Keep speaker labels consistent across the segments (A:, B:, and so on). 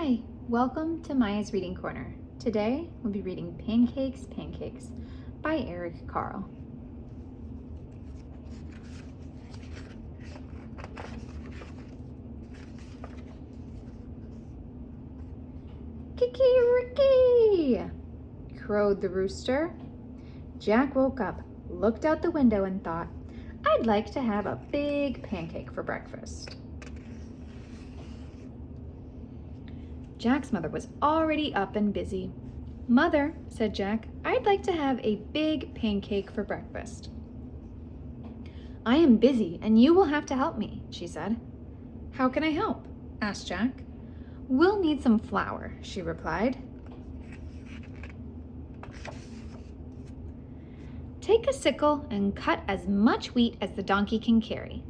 A: Hi, welcome to Maya's Reading Corner. Today we'll be reading Pancakes, Pancakes by Eric Carle. Kikiriki! Crowed the rooster. Jack woke up, looked out the window and thought, I'd like to have a big pancake for breakfast. Jack's mother was already up and busy. Mother, said Jack, I'd like to have a big pancake for breakfast. I am busy and you will have to help me, she said. How can I help? Asked Jack. We'll need some flour, she replied. Take a sickle and cut as much wheat as the donkey can carry.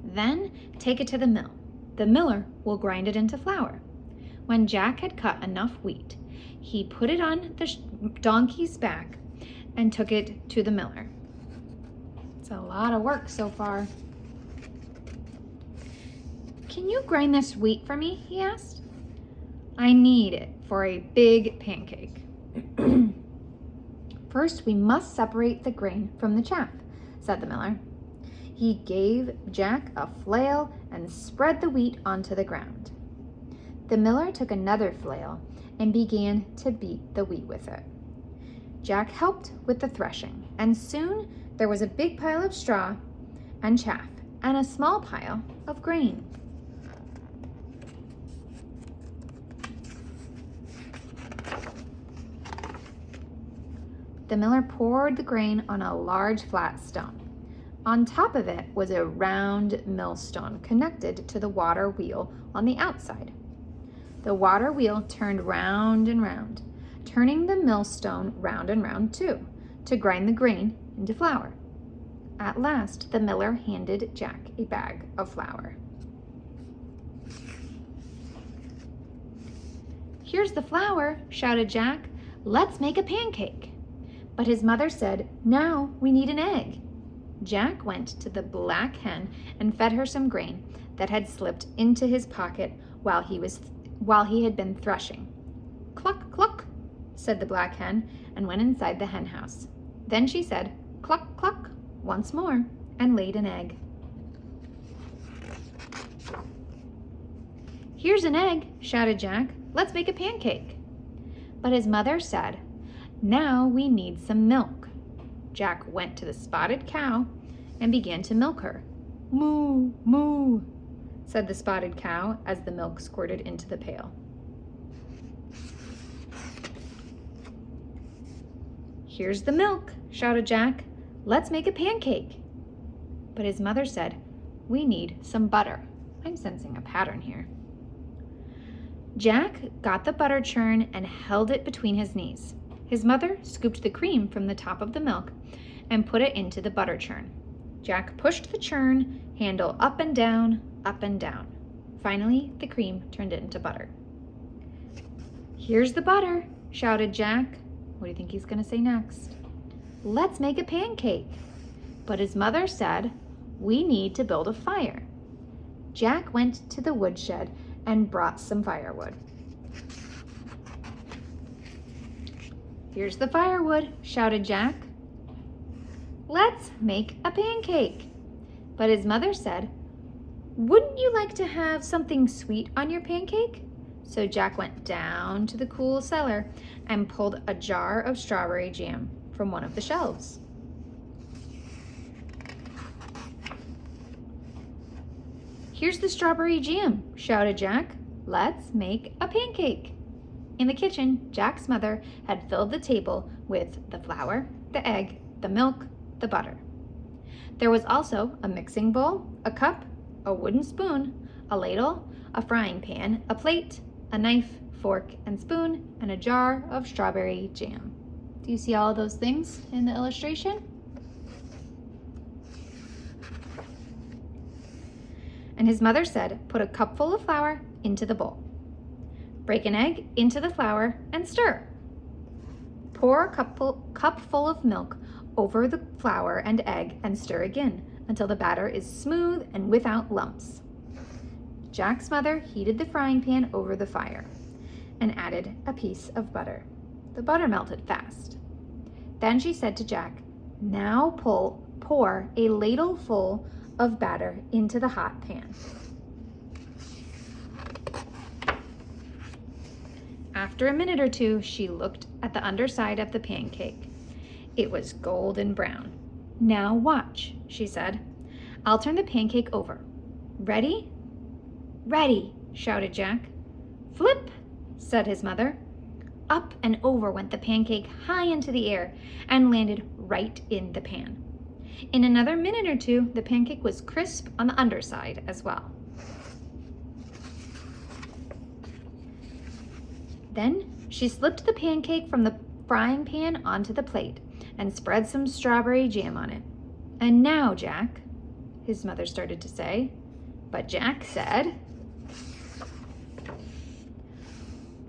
A: Then take it to the mill. The miller will grind it into flour. When Jack had cut enough wheat, he put it on the donkey's back and took it to the miller. It's a lot of work so far. Can you grind this wheat for me? He asked. I need it for a big pancake. First, we must separate the grain from the chaff, said the miller. He gave Jack a flail and spread the wheat onto the ground. The miller took another flail and began to beat the wheat with it. Jack helped with the threshing, and soon there was a big pile of straw and chaff and a small pile of grain. The miller poured the grain on a large flat stone. On top of it was a round millstone connected to the water wheel on the outside. The water wheel turned round and round, turning the millstone round and round too, to grind the grain into flour. At last, the miller handed Jack a bag of flour. Here's the flour, shouted Jack. Let's make a pancake. But his mother said, now we need an egg. Jack went to the black hen and fed her some grain that had slipped into his pocket while he had been threshing. Cluck, cluck, said the black hen and went inside the hen house. Then she said, cluck, cluck, once more and laid an egg. Here's an egg, shouted Jack. Let's make a pancake. But his mother said, now we need some milk. Jack went to the spotted cow and began to milk her. Moo, moo, said the spotted cow as the milk squirted into the pail. Here's the milk, shouted Jack. Let's make a pancake. But his mother said, we need some butter. I'm sensing a pattern here. Jack got the butter churn and held it between his knees. His mother scooped the cream from the top of the milk and put it into the butter churn. Jack pushed the churn handle up and down, up and down. Finally, the cream turned it into butter. Here's the butter, shouted Jack. What do you think he's going to say next? Let's make a pancake. But his mother said, we need to build a fire. Jack went to the woodshed and brought some firewood. Here's the firewood, shouted Jack. Let's make a pancake. But his mother said, wouldn't you like to have something sweet on your pancake? So Jack went down to the cool cellar and pulled a jar of strawberry jam from one of the shelves. Here's the strawberry jam, shouted Jack. Let's make a pancake. In the kitchen, Jack's mother had filled the table with the flour, the egg, the milk, the butter. There was also a mixing bowl, a cup, a wooden spoon, a ladle, a frying pan, a plate, a knife, fork, and spoon, and a jar of strawberry jam. Do you see all of those things in the illustration? And his mother said, put a cupful of flour into the bowl. Break an egg into the flour and stir. Pour a cupful of milk over the flour and egg and stir again until the batter is smooth and without lumps. Jack's mother heated the frying pan over the fire. and added a piece of butter. The butter melted fast. Then she said to Jack, "Now pour a ladleful of batter into the hot pan." After a minute or two, she looked at the underside of the pancake. It was golden brown. "Now watch," she said. "I'll turn the pancake over. Ready?" "Ready," shouted Jack. "Flip," said his mother. Up and over went the pancake high into the air and landed right in the pan. In another minute or two, the pancake was crisp on the underside as well. Then she slipped the pancake from the frying pan onto the plate and spread some strawberry jam on it. "And now, Jack," his mother started to say, but Jack said,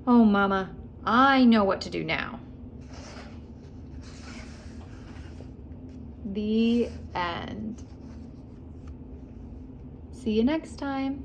A: "Oh, Mama, I know what to do now." The end. See you next time.